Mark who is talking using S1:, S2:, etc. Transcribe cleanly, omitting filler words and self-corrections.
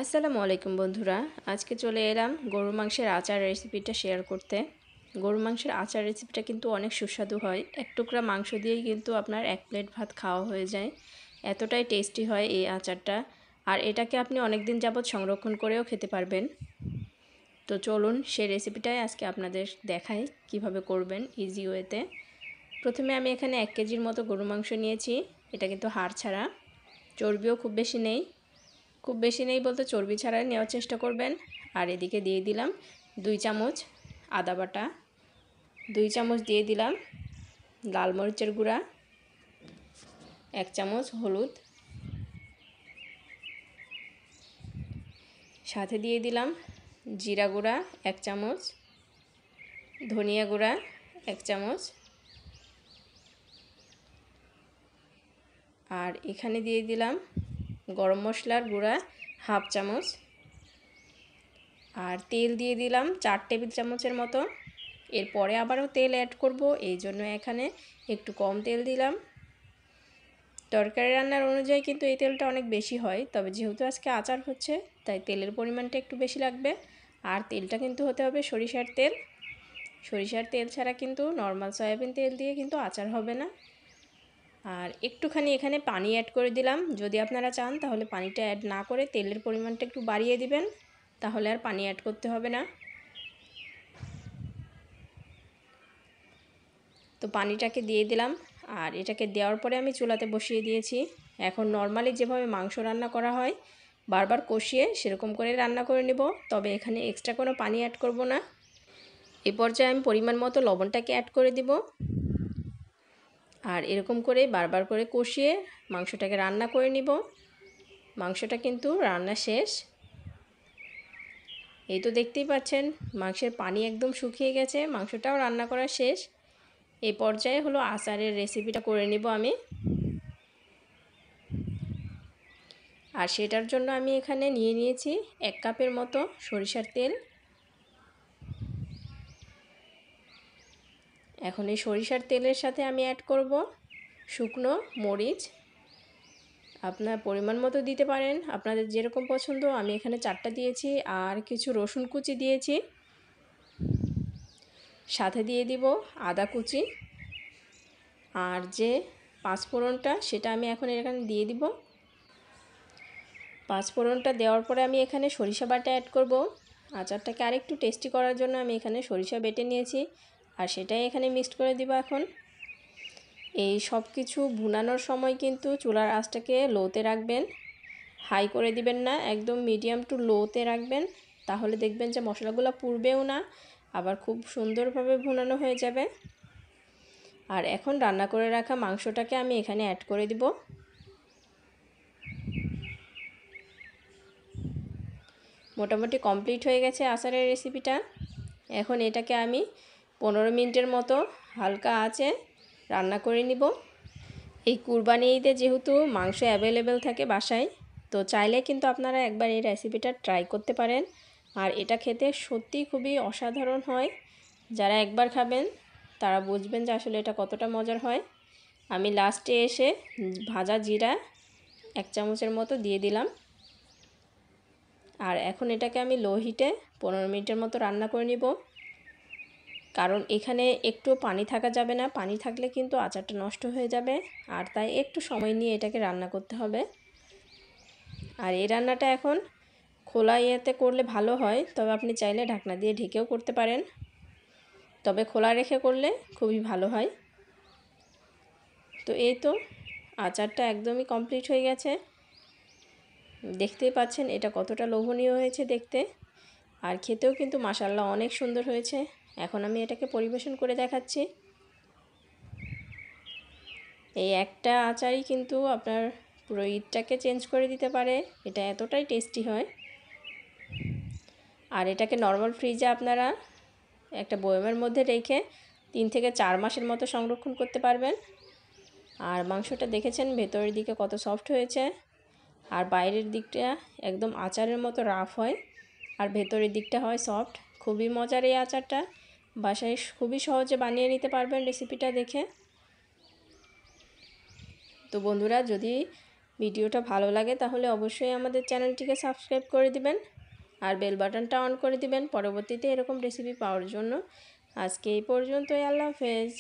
S1: আসসালামু আলাইকুম বন্ধুরা, আজকে চলে এলাম গরুর মাংসের আচার রেসিপিটা শেয়ার করতে। গরুর মাংসের আচার রেসিপিটা কিন্তু অনেক সুস্বাদু হয়। এক টুকরা মাংস দিয়েই কিন্তু আপনার এক প্লেট ভাত খাওয়া হয়ে যায়, এতটাই টেস্টি হয় এই আচারটা। আর এটাকে আপনি অনেক দিন যাবত সংরক্ষণ করেও খেতে পারবেন। তো চলুন সেই রেসিপিটাই আজকে আপনাদের দেখাই কিভাবে করবেন ইজি ওয়েতে। প্রথমে আমি এখানে 1 কেজির মতো গরুর মাংস নিয়েছি। এটা কিন্তু হাড় ছাড়া, চর্বিও খুব বেশি নেই। খুব বেশি নেই বলতে চর্বি ছাড়াই নেওয়ার চেষ্টা করবেন। আর এদিকে দিয়ে দিলাম 2 চামচ আদা বাটা, 2 চামচ দিয়ে দিলাম লাল মরিচের গুঁড়া, 1 চামচ হলুদ, সাথে দিয়ে দিলাম জিরা গুঁড়া 1 চামচ, ধনিয়া গুঁড়া 1 চামচ, আর এখানে দিয়ে দিলাম গরম মশলার গুঁড়া 1/2 চামচ, আর তেল দিয়ে দিলাম 4 টেবিল চামচের মতো। এরপরে আবারও তেল অ্যাড করব, এই জন্য এখানে একটু কম তেল দিলাম। তরকারি রান্নার অনুযায়ী কিন্তু এই তেলটা অনেক বেশি হয়, তবে যেহেতু আজকে আচার হচ্ছে তাই তেলের পরিমাণটা একটু বেশি লাগবে। আর তেলটা কিন্তু হতে হবে সরিষার তেল। সরিষার তেল ছাড়া কিন্তু নর্মাল সয়াবিন তেল দিয়ে কিন্তু আচার হবে না। আর একটুখানি এখানে পানি অ্যাড করে দিলাম। যদি আপনারা চান তাহলে পানিটা অ্যাড না করে তেলের পরিমাণটা একটু বাড়িয়ে দিবেন, তাহলে আর পানি অ্যাড করতে হবে না। তো পানিটাকে দিয়ে দিলাম, আর এটাকে দেওয়ার পরে আমি চুলাতে বসিয়ে দিয়েছি। এখন নর্মালি যেভাবে মাংস রান্না করা হয় বারবার কষিয়ে সেরকম করে রান্না করে নেব, তবে এখানে এক্সট্রা কোনো পানি অ্যাড করব না। এ পর্যায়ে আমি পরিমাণ মতো লবণটাকে অ্যাড করে দিব, আর এরকম করে বারবার করে কষিয়ে মাংসটাকে রান্না করে নিব। মাংসটা কিন্তু রান্না শেষ। এই তো দেখতেই পাচ্ছেন মাংসের পানি একদম শুকিয়ে গেছে, মাংসটাও রান্না করা শেষ। এই পর্যায়ে হলো আচারের রেসিপিটা করে নিব আমি। আর সেটার জন্য আমি এখানে নিয়ে নিয়েছি 1 কাপের মতো সরিষার তেল। এখন এই সরিষার তেলের সাথে আমি অ্যাড করব শুকনো মরিচ। আপনার পরিমাণ মতো দিতে পারেন, আপনাদের যেরকম পছন্দ। আমি এখানে 4টা দিয়েছি, আর কিছু রসুন কুচি দিয়েছি। সাথে দিয়ে দিব আদা কুচি। আর যে পাঁচফোড়নটা সেটা আমি এখন এখানে দিয়ে দিব। পাঁচফোড়নটা দেওয়ার পরে আমি এখানে সরিষা বাটা অ্যাড করব। আচারটাকে আরেকটু টেস্টি করার জন্য আমি এখানে সরিষা বেটে নিয়েছি, আর সেটাই এখানে মিক্সড করে দিব। এখন এই সব কিছু ভুনানোর সময় কিন্তু চুলার আঁচটাকে লোতে রাখবেন, হাই করে দিবেন না, একদম মিডিয়াম টু লোতে রাখবেন। তাহলে দেখবেন যে মশলাগুলো পুড়বেও না, আবার খুব সুন্দরভাবে ভুনানো হয়ে যাবে। আর এখন রান্না করে রাখা মাংসটাকে আমি এখানে অ্যাড করে দিব। মোটামুটি কমপ্লিট হয়ে গেছে আচারের রেসিপিটা। এখন এটাকে আমি 15 মিনিটের মতো হালকা আঁচে রান্না করে নিব। এই কুরবানি ঈদে যেহেতু মাংস অ্যাভেলেবেল থাকে বাসায়, তো চাইলে কিন্তু আপনারা একবার এই রেসিপিটা ট্রাই করতে পারেন। আর এটা খেতে সত্যিই খুবই অসাধারণ হয়। যারা একবার খাবেন তারা বুঝবেন যে আসলে এটা কতটা মজার হয়। আমি লাস্টে এসে ভাজা জিরা 1 চামচের মতো দিয়ে দিলাম। আর এখন এটাকে আমি লো হিটে 15 মিনিটের মতো রান্না করে নিব, কারণ এখানে একটু পানি থাকা যাবে না। পানি থাকলে কিন্তু আচারটা নষ্ট হয়ে যাবে, আর তাই একটু সময় নিয়ে এটাকে রান্না করতে হবে। আর এই রান্নাটা এখন খোলা ইয়েতে করলে ভালো হয়, তবে আপনি চাইলে ঢাকনা দিয়ে ঢেকেও করতে পারেন, তবে খোলা রেখে করলে খুবই ভালো হয়। তো এই তো আচারটা একদমই কমপ্লিট হয়ে গেছে। দেখতেই পাচ্ছেন এটা কতটা লোভনীয় হয়েছে দেখতে, আর খেতেও কিন্তু মাশাআল্লাহ অনেক সুন্দর হয়েছে। এখন আমি এটাকে পরিবেশন করে দেখাচ্ছি। এই একটা আচারই কিন্তু আপনার পুরো ঈদটাকে চেঞ্জ করে দিতে পারে, এটা এতটাই টেস্টি হয়। আর এটাকে নর্মাল ফ্রিজে আপনারা একটা বয়মের মধ্যে রেখে 3 থেকে 4 মাসের মতো সংরক্ষণ করতে পারবেন। আর মাংসটা দেখেছেন ভেতরের দিকে কত সফট হয়েছে, আর বাইরের দিকটা একদম আচারের মতো রাফ হয়, আর ভেতরের দিকটা হয় সফট। খুবই মজার এই আচারটা, বাসায় খুবই সহজে বানিয়ে নিতে পারবেন রেসিপিটা দেখে। তো বন্ধুরা, যদি ভিডিওটা ভালো লাগে তাহলে অবশ্যই আমাদের চ্যানেলটিকে সাবস্ক্রাইব করে দিবেন আর বেল বাটনটা অন করে দিবেন পরবর্তীতে এরকম রেসিপি পাওয়ার জন্য। আজকে এই পর্যন্তই, আল্লাহ হাফেজ।